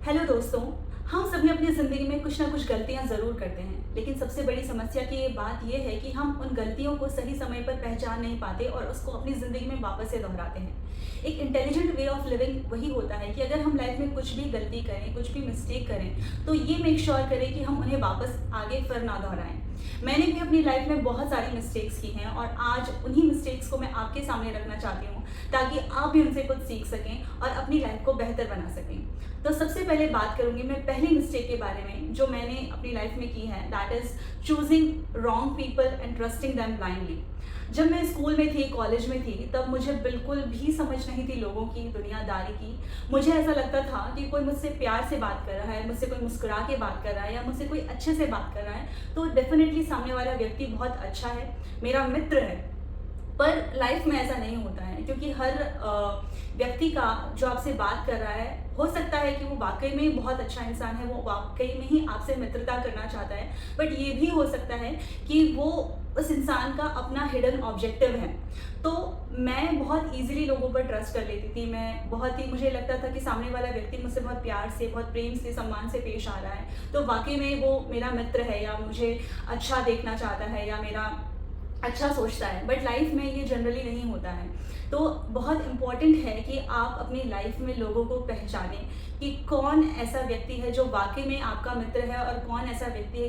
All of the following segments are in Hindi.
हेलो दोस्तों। हम सभी अपनी ज़िंदगी में कुछ ना कुछ गलतियां ज़रूर करते हैं, लेकिन सबसे बड़ी समस्या की ये बात ये है कि हम उन गलतियों को सही समय पर पहचान नहीं पाते और उसको अपनी ज़िंदगी में वापस से दोहराते हैं। एक इंटेलिजेंट वे ऑफ लिविंग वही होता है कि अगर हम लाइफ में कुछ भी गलती करें, कुछ भी मिस्टेक करें, तो ये मेक श्योर करें कि हम उन्हें वापस आगे फिर ना दोहराएं। मैंने भी अपनी लाइफ में बहुत सारी मिस्टेक्स की हैं और आज उन्हीं मिस्टेक्स को मैं आपके सामने रखना चाहती हूँ ताकि आप भी उनसे कुछ सीख सकें और अपनी लाइफ को बेहतर बना सकें। तो सबसे पहले बात करूंगी मैं पहली मिस्टेक के बारे में जो मैंने अपनी लाइफ में की है, that is choosing wrong people and trusting them blindly. जब मैं स्कूल में थी, कॉलेज में थी, तब मुझे बिल्कुल भी समझ नहीं थी लोगों की, दुनियादारी की। मुझे ऐसा लगता था कि कोई मुझसे प्यार से बात कर रहा है, मुझसे कोई मुस्कुरा के बात कर रहा है या मुझसे कोई अच्छे से बात कर रहा है तो डेफिनेटली सामने वाला व्यक्ति बहुत अच्छा है, मेरा मित्र है। पर लाइफ में ऐसा नहीं होता है, क्योंकि हर व्यक्ति का जो आपसे बात कर रहा है, हो सकता है कि वो वाकई में बहुत अच्छा इंसान है, वो वाकई में ही आपसे मित्रता करना चाहता है, बट ये भी हो सकता है कि वो उस इंसान का अपना हिडन ऑब्जेक्टिव है। तो मैं बहुत इजीली लोगों पर ट्रस्ट कर लेती थी। मैं बहुत ही, मुझे लगता था कि सामने वाला व्यक्ति मुझसे बहुत प्यार से, बहुत प्रेम से, सम्मान से पेश आ रहा है तो वाकई में वो मेरा मित्र है या मुझे अच्छा देखना चाहता है या मेरा अच्छा सोचता है। बट लाइफ में ये जनरली नहीं होता है। तो बहुत इम्पॉर्टेंट है कि आप अपनी लाइफ में लोगों को पहचानें कि कौन ऐसा व्यक्ति है जो वाकई में आपका मित्र है और कौन ऐसा व्यक्ति है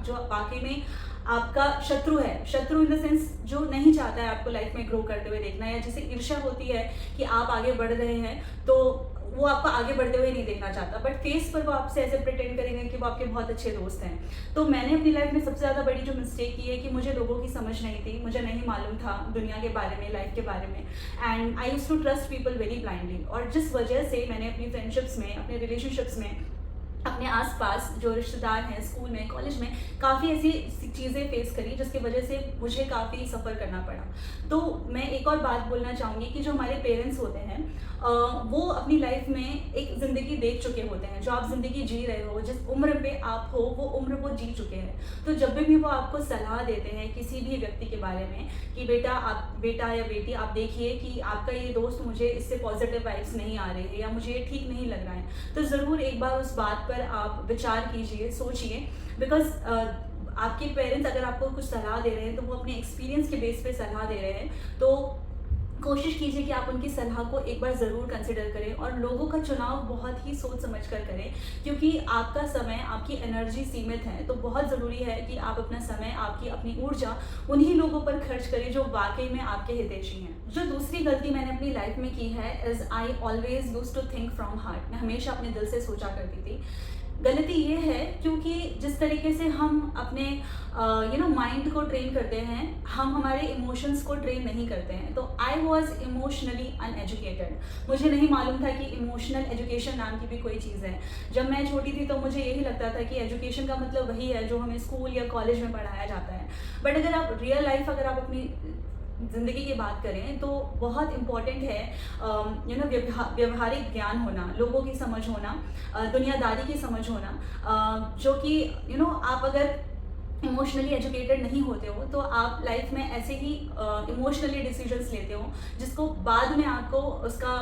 जो वाकई में आपका शत्रु है। शत्रु इन द सेंस जो नहीं चाहता है आपको लाइफ में ग्रो करते हुए देखना, या जैसे ईर्ष्या होती है कि आप आगे बढ़ रहे हैं तो वो आपको आगे बढ़ते हुए नहीं देखना चाहता, बट फेस पर वो आपसे ऐसे प्रिटेंड करेंगे कि वो आपके बहुत अच्छे दोस्त हैं। तो मैंने अपनी लाइफ में सबसे ज़्यादा बड़ी जो मिस्टेक की है कि मुझे लोगों की समझ नहीं थी, मुझे नहीं मालूम था दुनिया के बारे में, लाइफ के बारे में, and I used to trust people very blindly. और जिस वजह से मैंने अपनी फ्रेंडशिप्स में, अपने रिलेशनशिप्स में, अपने आसपास जो रिश्तेदार हैं, स्कूल में, कॉलेज में, काफ़ी ऐसी चीज़ें फेस करी जिसकी वजह से मुझे काफ़ी सफ़र करना पड़ा। तो मैं एक और बात बोलना चाहूँगी कि जो हमारे पेरेंट्स होते हैं वो अपनी लाइफ में एक ज़िंदगी देख चुके होते हैं। जो आप ज़िंदगी जी रहे हो, जिस उम्र पे आप हो, वो उम्र वो जी चुके हैं। तो जब भी वो आपको सलाह देते हैं किसी भी व्यक्ति के बारे में कि बेटा या बेटी आप देखिए कि आपका ये दोस्त, मुझे इससे पॉजिटिव वाइब्स नहीं आ रही है या मुझे ये ठीक नहीं लग रहा है, तो ज़रूर एक बार उस बात पर आप विचार कीजिए, सोचिए। बिकॉज आपके पेरेंट्स अगर आपको कुछ सलाह दे रहे हैं तो वो अपने एक्सपीरियंस के बेस पे सलाह दे रहे हैं। तो कोशिश कीजिए कि आप उनकी सलाह को एक बार ज़रूर कंसिडर करें और लोगों का चुनाव बहुत ही सोच समझ कर करें, क्योंकि आपका समय, आपकी एनर्जी सीमित है। तो बहुत ज़रूरी है कि आप अपना समय, आपकी अपनी ऊर्जा उन्हीं लोगों पर खर्च करें जो वाकई में आपके हितैषी हैं। जो दूसरी गलती मैंने अपनी लाइफ में की है is I always use to think from heart. मैं हमेशा अपने दिल से सोचा करती थी। गलती ये है क्योंकि जिस तरीके से हम अपने माइंड को ट्रेन करते हैं, हम हमारे इमोशंस को ट्रेन नहीं करते हैं। तो आई वॉज इमोशनली अनएजुकेटेड। मुझे नहीं मालूम था कि इमोशनल एजुकेशन नाम की भी कोई चीज़ है। जब मैं छोटी थी तो मुझे यही लगता था कि एजुकेशन का मतलब वही है जो हमें स्कूल या कॉलेज में पढ़ाया जाता है। बट अगर आप रियल लाइफ, अगर आप अपनी ज़िंदगी की बात करें तो बहुत इम्पॉर्टेंट है व्यवहारिक ज्ञान होना, लोगों की समझ होना, दुनियादारी की समझ होना, जो कि आप अगर इमोशनली एजुकेटेड नहीं होते हो तो आप लाइफ में ऐसे ही इमोशनली डिसीजंस लेते हो जिसको बाद में आपको उसका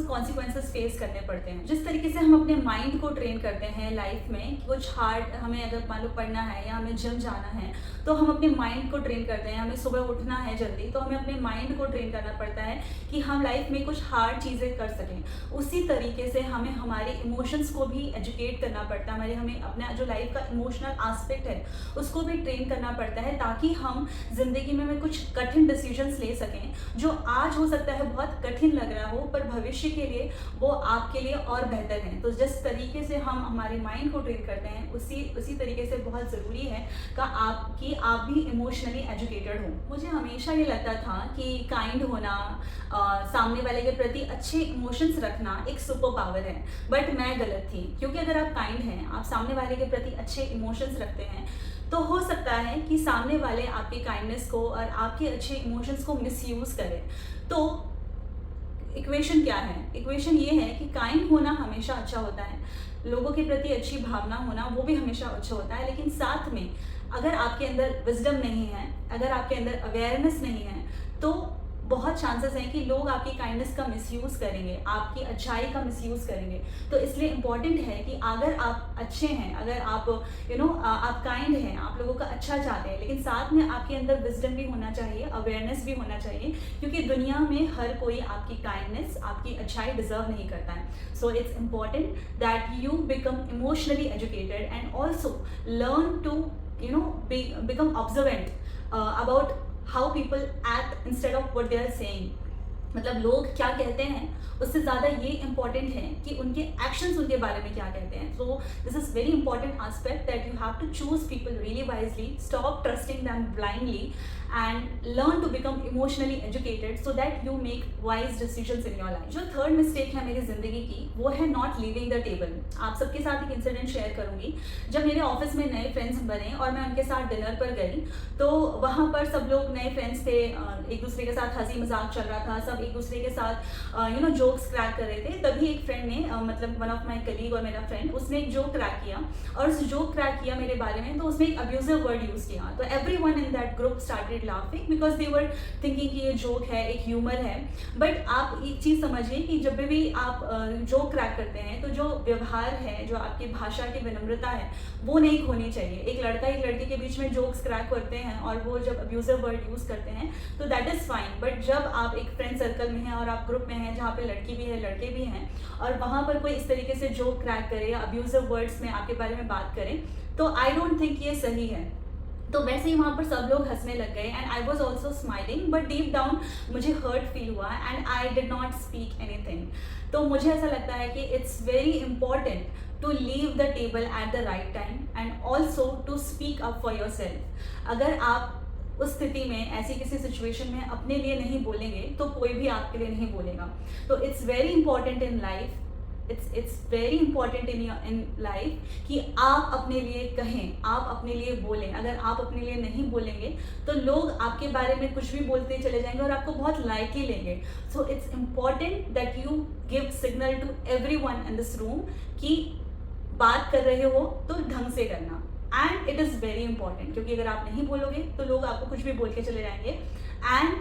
कॉन्सिक्वेंसेस फेस करने पड़ते हैं। जिस तरीके से हम अपने माइंड को ट्रेन करते हैं लाइफ में, कुछ हार्ड, हमें अगर मान लो पढ़ना है या हमें जिम जाना है तो हम अपने माइंड को ट्रेन करते हैं। हमें सुबह उठना है जल्दी तो हमें अपने माइंड को ट्रेन करना पड़ता है कि हम लाइफ में कुछ हार्ड चीज़ें कर सकें। उसी तरीके से हमें हमारे इमोशंस को भी एजुकेट करना पड़ता है। हमें अपना जो लाइफ का इमोशनल आस्पेक्ट है उसको भी ट्रेन करना पड़ता है ताकि हम जिंदगी में कुछ कठिन डिसीजंस ले सकें जो आज हो सकता है बहुत कठिन लग रहा हो, पर भविष्य के लिए वो आपके लिए और बेहतर है। तो जिस तरीके से हम हमारे माइंड को ट्रेन करते हैं उसी तरीके से बहुत ज़रूरी है कि आप भी इमोशनली एजुकेटेड हो। मुझे हमेशा ये लगता था कि काइंड होना, सामने वाले के प्रति अच्छे इमोशंस रखना एक सुपर पावर है, बट मैं गलत थी। क्योंकि अगर आप काइंड हैं, आप सामने वाले के प्रति अच्छे इमोशंस रखते हैं, तो हो सकता है कि सामने वाले आपकी काइंडनेस को और आपके अच्छे इमोशंस को मिसयूज करें। तो इक्वेशन क्या है? इक्वेशन ये है कि काइंड होना हमेशा अच्छा होता है, लोगों के प्रति अच्छी भावना होना वो भी हमेशा अच्छा होता है, लेकिन साथ में अगर आपके अंदर विजडम नहीं है, अगर आपके अंदर अवेयरनेस नहीं है, तो बहुत चांसेस हैं कि लोग आपकी काइंडनेस का मिसयूज़ करेंगे, आपकी अच्छाई का मिसयूज़ करेंगे। तो इसलिए इम्पॉर्टेंट है कि अगर आप अच्छे हैं, अगर आप आप काइंड हैं, आप लोगों का अच्छा चाहते हैं, लेकिन साथ में आपके अंदर विजडम भी होना चाहिए, अवेयरनेस भी होना चाहिए, क्योंकि दुनिया में हर कोई आपकी काइंडनेस, आपकी अच्छाई डिजर्व नहीं करता है। So it's important that you become emotionally educated and also learn to become observant about how people act instead of what they are saying. मतलब लोग क्या कहते हैं उससे ज़्यादा ये इंपॉर्टेंट है कि उनके एक्शंस उनके बारे में क्या कहते हैं. So this is very important aspect that you have to choose people really wisely, stop trusting them blindly and learn to become emotionally educated so that you make wise decisions in your life. जो थर्ड मिस्टेक है मेरी ज़िंदगी की वो है नॉट लीविंग द टेबल. आप सबके साथ एक इंसिडेंट शेयर करूँगी. जब मेरे ऑफिस में नए फ्रेंड्स बने और मैं उनके साथ डिनर पर गई तो वहाँ पर सब लोग नए फ्रेंड्स थे, एक दूसरे के साथ हंसी मजाक चल रहा था, सब एक दूसरे के साथ जोक्स क्रैक कर रहे थे. तभी एक फ्रेंड ने मतलब वन ऑफ माई कलीग और मेरा फ्रेंड, उसने एक जोक क्रैक किया और उस जोक क्रैक किया मेरे बारे में, तो उसने एक अब्यूजिव वर्ड यूज़ किया. तो every one in that group started laughing because they were thinking कि ये जोक है, एक ह्यूमर है. बट आप एक चीज़ समझिए कि जब भी आप जोक क्रैक करते हैं तो जो व्यवहार है, जो आपकी भाषा की विनम्रता है, वो नहीं खोनी चाहिए. एक लड़का एक लड़की के बीच में जोक्स क्रैक करते हैं और वो जब अब्यूजिव वर्ड यूज़ करते हैं तो दैट इज़ फाइन. बट जब आप एक फ्रेंड सर्कल में हैं और आप ग्रुप में हैं जहाँ पे लड़की भी है लड़के भी हैं और वहाँ पर कोई इस तरीके से जोक क्रैक करे या अब्यूजिव वर्ड्स में आपके बारे में बात करें, तो आई डोंट थिंक ये सही है. तो वैसे ही वहाँ पर सब लोग हंसने लग गए and I was also smiling, but deep down मुझे हर्ट फील हुआ and I did not speak anything. तो मुझे ऐसा लगता है कि it's very important to leave the table at the right time and also to speak up for yourself. अगर आप उस स्थिति में, ऐसी किसी सिचुएशन में अपने लिए नहीं बोलेंगे तो कोई भी आपके लिए नहीं बोलेगा. तो it's very important in life, it's very important in life कि आप अपने लिए कहें, आप अपने लिए बोलें. अगर आप अपने लिए नहीं बोलेंगे तो लोग आपके बारे में कुछ भी बोलते चले जाएंगे और आपको बहुत लाइटली लेंगे. So it's important that you give signal to everyone in this room कि बात कर रहे हो तो ढंग से करना. And it is very important, क्योंकि अगर आप नहीं बोलोगे तो लोग आपको कुछ भी बोल के चले जाएंगे. And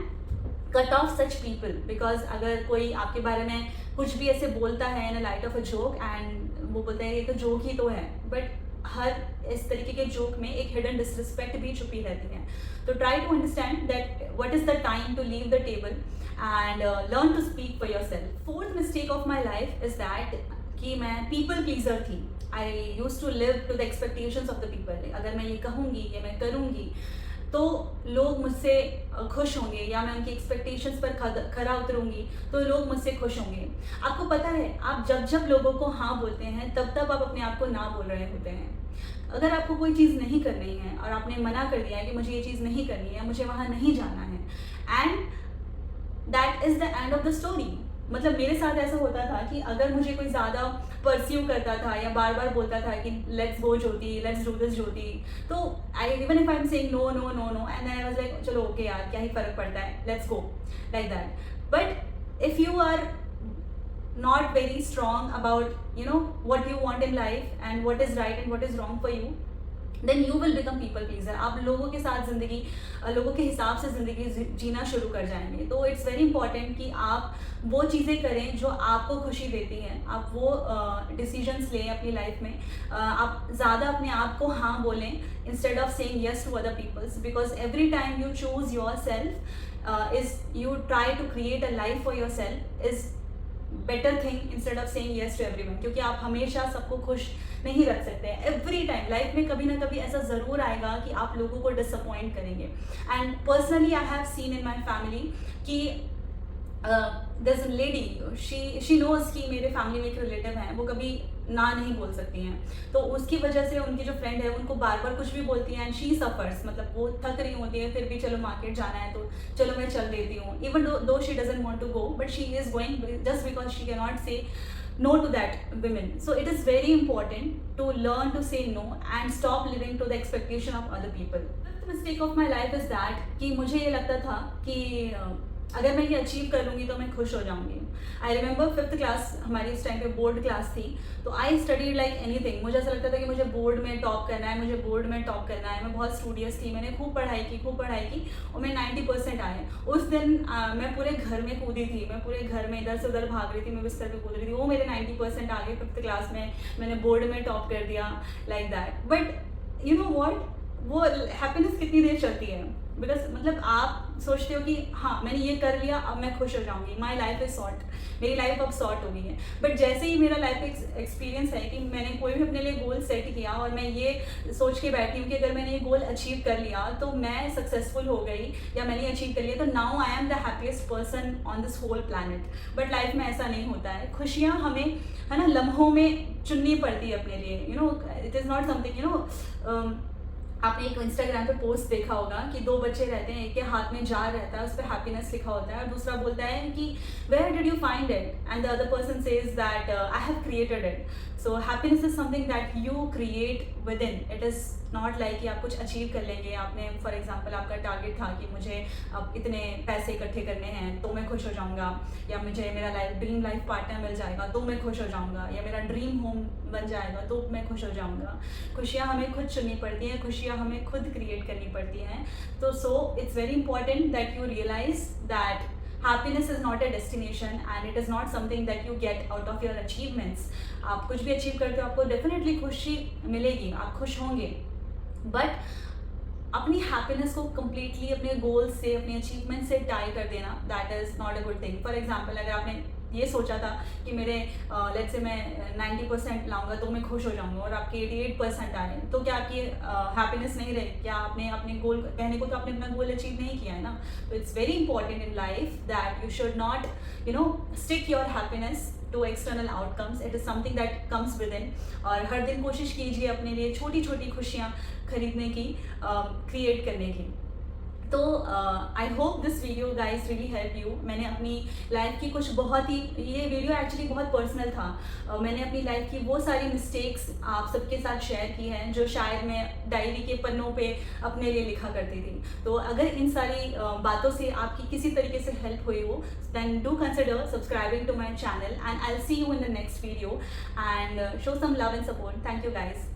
cut of such people, because अगर कोई आपके बारे में कुछ भी ऐसे बोलता है in light of a joke and वो बोलते हैं ये तो जोक ही तो है, बट हर इस तरीके के जोक में एक हिडन डिसरिस्पेक्ट भी छुपी रहती है. तो try to understand that what is the time to leave the table and learn to speak for yourself. Fourth mistake of my life is that कि मैं पीपल प्लीजर थी. I use to live to the expectations of the people. अगर मैं ये कहूँगी या मैं करूँगी तो लोग मुझसे खुश होंगे, या मैं उनकी एक्सपेक्टेशंस पर खरा उतरूँगी तो लोग मुझसे खुश होंगे. आपको पता है, आप जब जब लोगों को हाँ बोलते हैं तब तब आप अपने आप को ना बोल रहे होते हैं. अगर आपको कोई चीज़ नहीं करनी है और आपने मना कर दिया है कि मुझे ये चीज़ नहीं करनी है, मुझे वहाँ नहीं जाना है, and that is the end of the story. मतलब मेरे साथ ऐसा होता था कि अगर मुझे कोई ज़्यादा परस्यू करता था या बार बार बोलता था कि let's go Jyoti, let's do this Jyoti, तो I even if I am saying no no no no and I was like चलो ओके यार, क्या ही फ़र्क पड़ता है, let's go, like that. But if you are not very strong about what you want in life and what is right and what is wrong for you, then you will become people pleaser. आप लोगों के साथ ज़िंदगी, लोगों के हिसाब से ज़िंदगी जीना शुरू कर जाएंगे. तो इट्स वेरी इंपॉर्टेंट कि आप वो चीज़ें करें जो आपको खुशी देती हैं. आप वो डिसीजंस लें अपनी लाइफ में. आप ज़्यादा अपने आप को हाँ बोलें instead of saying yes to other peoples, because every time you choose yourself is you try to create a life for yourself is better thing instead of saying yes to everyone. क्योंकि आप हमेशा सबको खुश नहीं रख सकते हैं. एवरी टाइम लाइफ में कभी ना कभी ऐसा ज़रूर आएगा कि आप लोगों को डिसअपॉइंट करेंगे. And personally I have seen in my family कि there's a lady, she knows कि मेरे फैमिली में एक रिलेटिव हैं, वो कभी ना नहीं बोल सकती हैं. तो उसकी वजह से उनकी जो फ्रेंड है उनको बार बार कुछ भी बोलती हैं एंड शी सफर्स. मतलब वो थक रही होती है, फिर भी चलो मार्केट जाना है तो चलो मैं चल देती हूँ, even though she doesn't want to go, but she is going just because she can not say no to that women. So it is very important to learn to say no and stop living to the expectation of other people. The mistake of my life is that कि मुझे ये लगता था कि अगर मैं ये अचीव कर लूँगी तो मैं खुश हो जाऊँगी। आई रिमेंबर 5th क्लास हमारी उस टाइम पे बोर्ड क्लास थी, तो आई स्टडीड लाइक एनीथिंग। मुझे ऐसा लगता था कि मुझे बोर्ड में टॉप करना है, मुझे बोर्ड में टॉप करना है। मैं बहुत स्टूडियस थी, मैंने खूब पढ़ाई की और मैं 90% आए। उस दिन मैं पूरे घर में कूदी थी, मैं पूरे घर में इधर से उधर भाग रही थी, मैं बिस्तर पे कूद रही थी। वो मेरे 90% आ गए 5th क्लास में, मैंने बोर्ड में टॉप कर दिया, like that. But you know what, वो हैप्पीनेस कितनी देर चलती है? बिकॉज मतलब आप सोचते हो कि हाँ मैंने ये कर लिया, अब मैं खुश हो जाऊंगी, माई लाइफ इज शॉर्ट, मेरी लाइफ अब शॉर्ट हो गई है। बट जैसे ही मेरा लाइफ एक्सपीरियंस है कि मैंने कोई भी अपने लिए गोल सेट किया और मैं ये सोच के बैठी हूँ कि अगर मैंने ये गोल अचीव कर लिया तो मैं सक्सेसफुल हो गई या मैंने अचीव कर लिया, तो now I am the happiest person on this whole planet. But life में ऐसा नहीं होता है। खुशियाँ हमें है ना लम्हों में चुननी पड़ती है अपने लिए। You know it is not something, you know आपने एक इंस्टाग्राम पे पोस्ट देखा होगा कि दो बच्चे रहते हैं, एक के हाथ में जार रहता है, उस पर हैप्पीनेस लिखा होता है और दूसरा बोलता है कि where did you find it, and the other person says that I have created it. So happiness is something that you create within. It is not like कि आप कुछ अचीव कर लेंगे। आपने फॉर एग्जाम्पल आपका टारगेट था कि मुझे अब इतने पैसे इकट्ठे करने हैं तो मैं खुश हो जाऊंगा, या मुझे मेरा ड्रीम लाइफ पार्टनर मिल जाएगा तो मैं खुश हो जाऊंगा, या मेरा ड्रीम होम बन जाएगा तो मैं खुश हो जाऊंगा। खुशियाँ हमें खुद चुननी पड़ती हैं, खुशियाँ हमें खुद क्रिएट करनी पड़ती हैं। तो so it's very important that you realise that happiness is not a destination and it is not something that you get out of your achievements. आप कुछ भी अचीव करते हो आपको डेफिनेटली खुशी मिलेगी, आप खुश होंगे, बट अपनी हैप्पीनेस को कम्प्लीटली अपने गोल से, अपने अचीवमेंट से टाई कर देना, that is not a good thing. For example अगर आपने ये सोचा था कि मेरे लेट्स से मैं 90% लाऊंगा तो मैं खुश हो जाऊंगा और आपके 88% आए, तो क्या आपकी हैप्पीनेस नहीं रहे? क्या आपने अपने गोल, कहने को तो आपने अपना गोल अचीव नहीं किया है ना। तो it's very important in life that you should not you know stick your happiness to external outcomes. It is something that comes within. और हर दिन कोशिश कीजिए अपने लिए छोटी छोटी खुशियाँ खरीदने की, क्रिएट करने की। तो I hope this video guys really help you. मैंने अपनी लाइफ की कुछ बहुत ही, ये वीडियो एक्चुअली बहुत पर्सनल था। मैंने अपनी लाइफ की वो सारी मिस्टेक्स आप सबके साथ शेयर की हैं जो शायद मैं डायरी के पन्नों पे अपने लिए लिखा करती थी। तो अगर इन सारी बातों से आपकी किसी तरीके से हेल्प हुई हो, then do consider subscribing to my channel and I'll see you in the next video and show some love and support. Thank you guys.